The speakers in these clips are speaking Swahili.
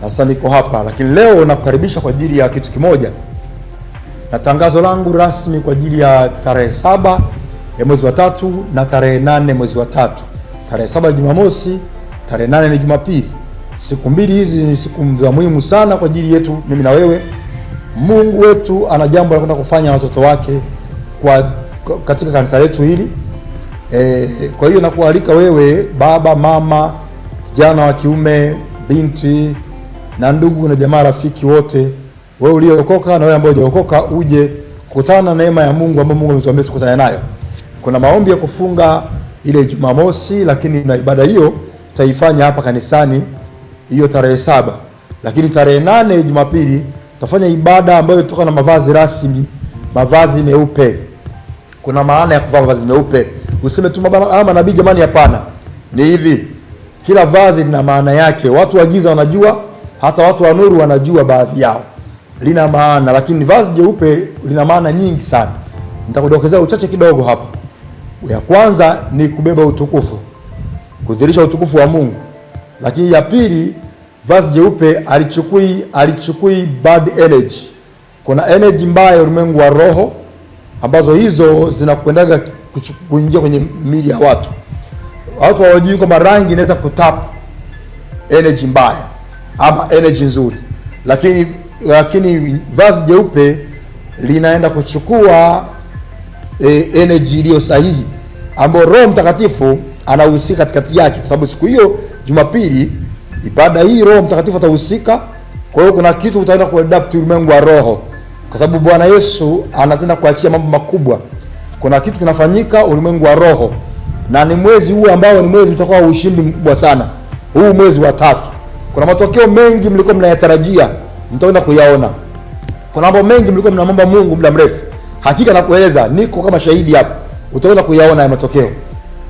na sasa niko hapa. Lakini leo nakukaribisha kwa ajili ya kitu kimoja, na tangazo langu rasmi kwa ajili ya tarehe 7 ya mwezi wa 3 na tarehe 8 mwezi wa 3. Tarehe 7 ni Jumamosi, tarehe 8 ni Jumapili. Siku mbili hizi ni siku za muhimu sana kwa ajili yetu, mimi na wewe. Mungu wetu ana jambo la kwenda kufanya na watoto wake katika kanisa letu hili. Kwa hiyo nakualika wewe baba, mama, kijana wa kiume, binti na ndugu na jamaa, rafiki wote, wewe uliokoka na wewe ambaye hujaokoka, uje kukutana na neema ya Mungu ambayo Mungu ametuambia tukutane nayo. Kuna maombi ya kufunga ile Jumamosi, lakini na ibada hiyo tutaifanya hapa kanisani hiyo tarehe 7. Lakini tarehe 8 Jumapili tutafanya ibada ambayo tutakuwa na mavazi rasmi, mavazi meupe. Kuna maana ya kuvaa mavazi meupe. Useme tu ama nabii, jamani, hapana. Ni hivi, kila vazi lina maana yake. Watu wa giza wanajua, hata watu wa nuru wanajua, baadhi yao lina maana, lakini vazi jeupe lina maana nyingi sana. Nitakudokezea uchache kidogo hapa. Ya kwanza ni kubeba utukufu, kudhihirisha utukufu wa Mungu. Lakini ya pili, vazi jeupe alichukui bad energy. Kuna energy mbaya ya ulimwengu wa roho ambazo hizo zinakwendaga kuingia kwenye miili ya watu. Watu hawajui kwamba rangi inaweza kutap energy mbaya ama energy nzuri. Lakini vazi jeupe linaenda kuchukua energy iliyo sahihi, ambayo Roho Mtakatifu anahusika katikati yake, kwa sababu siku hiyo Jumapili ibada hii Roho Mtakatifu atahusika. Kwa hiyo kuna kitu utaenda kuadapt ulimwengu wa roho, kwa sababu Bwana Yesu anatenda kuachia mambo makubwa. Kuna kitu kinafanyika ulimwengu wa roho, na ni mwezi huu ambao ni mwezi utakuwa ushindi mkubwa sana. Huu mwezi wa 3 kuna matokeo mengi mlikuwa mnayatarajia, mtaenda kuyaona. Kuna mambo mengi mlikuwa mnaomba Mungu muda mrefu, hakika nakueleza, niko kama shahidi hapa, utaenda kuyaona ya matokeo.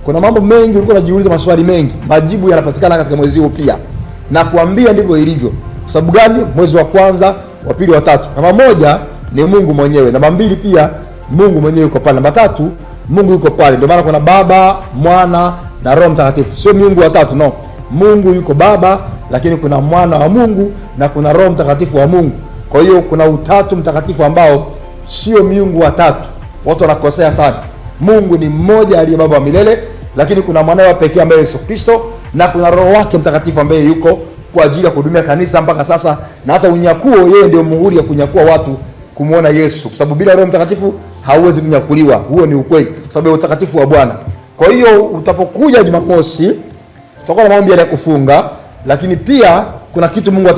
Kuna mambo mengi ulikuwa unajiuliza maswali mengi, majibu yanapatikana katika mwezi huu pia. Na kuambia ndivyo ilivyo. Kwa sababu gani? Mwezi wa kwanza, wa pili, wa 3. Namba 1 ni Mungu mwenyewe. Namba 2 pia Mungu mwenyewe yuko pale. Namba 3 Mungu yuko pale. Ndio maana kuna Baba, Mwana na Roho Mtakatifu. Sio Mungu wa 3, no. Mungu yuko Baba, lakini kuna Mwana wa Mungu na kuna Roho Mtakatifu wa Mungu. Kwa hiyo kuna utatu mtakatifu ambao sio Mungu wa 3. Watu wanakosea sana. Mungu ni mmoja aliye Baba wa milele, lakini kuna Mwanawe pekee ambaye Yesu Kristo, na kuna Roho wake Mtakatifu ambaye yuko kwa ajili ya kuhudumia kanisa mpaka sasa, na hata unyakuo, yeye ndio muhuri ya kunyakua watu kumuona Yesu, kwa sababu bila Roho Mtakatifu hauwezi kunyakuliwa. Huo ni ukweli, kwa sababu ya utakatifu wa Bwana. Kwa hiyo utapokuja Jumamosi tutakuwa na maombi ya kufunga, lakini pia kuna kitu Mungu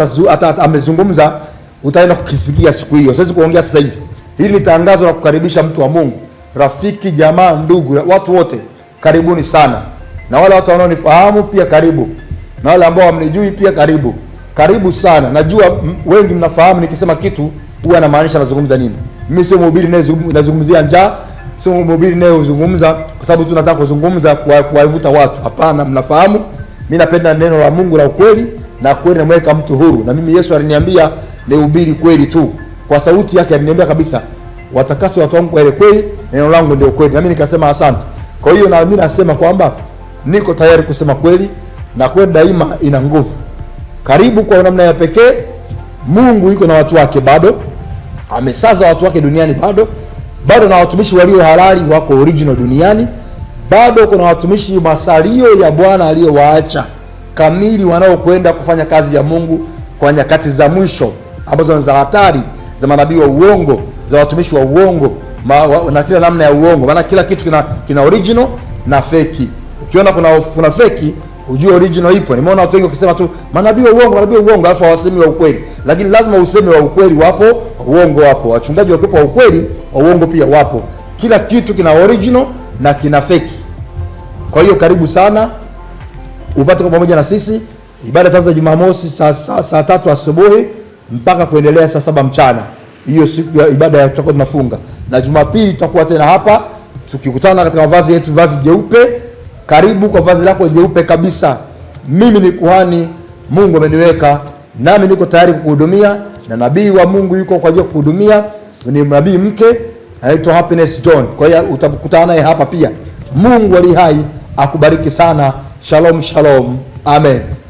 amezungumza, utaenda kukisikia siku hiyo. Siwezi kuongea sasa hivi. Hili ni tangazo la kukaribisha mtu wa Mungu, rafiki, jamaa, ndugu, watu wote, karibuni sana. Na wale watu wanaonifahamu pia karibu, na wale ambao hamnijui pia karibu. Karibu sana. Najua wengi mnafahamu nikisema kitu huwa namaanisha nazungumza nini. Mimi sio mhubiri nazungumzia njaa, sio mhubiri nazungumza kwa sababu tunataka kuzungumza kuwavuta watu. Hapana, mnafahamu mimi napenda neno la Mungu la ukweli, na kweli namweka mtu huru. Na mimi Yesu aliniambia nihubiri kweli tu. Kwa sauti yake aliniambia kabisa, watakasi watu wangu kwa ile kweli, neno langu ndio kweli. Na mimi nikasema asante. Kwa hiyo na mimi nasema kwamba niko tayari kusema kweli, na kweli daima ina nguvu. Karibu kwa namna ya pekee. Mungu yuko na watu wake bado. Amesaza watu wake duniani bado na watumishi walio halali wako original duniani. Bado kuna watumishi masalio ya Bwana aliyowaacha kamili, wanaokwenda kufanya kazi ya Mungu kwa nyakati za mwisho, ambazo ni za hatari, za manabii wa uongo, za watumishi wa uongo, na kila namna ya uongo. Maana kila kitu kina original na feki. Ukiona kuna feki, ujue original ipo. Nimeona watu wengi wakisema tu manabii wa uongo, alafu hawasemi wa ukweli. Lakini lazima useme wa ukweli wapo, wa uongo wapo. Wachungaji wakipo wa ukweli, wa uongo pia wapo. Kila kitu kina original na kina feki. Kwa hiyo karibu sana upate kwa pamoja na sisi. Ibada itaanza Jumamosi saa 3 asubuhi mpaka kuendelea saa 7 mchana. Hiyo siku ya ibada tutakuwa tunafunga. Na Jumapili tutakuwa tena hapa tukikutana katika mavazi yetu, vazi jeupe. Karibu kwa vazi lako jeupe kabisa. Mimi ni kuhani, Mungu ameniweka, nami niko tayari kukuhudumia, na nabii wa Mungu yuko kwa ajili ya kukuhudumia. Ni nabii mke anaitwa Happiness John. Kwa hiyo utakutana naye hapa pia. Mungu ali hai akubariki sana. Shalom, shalom. Amen.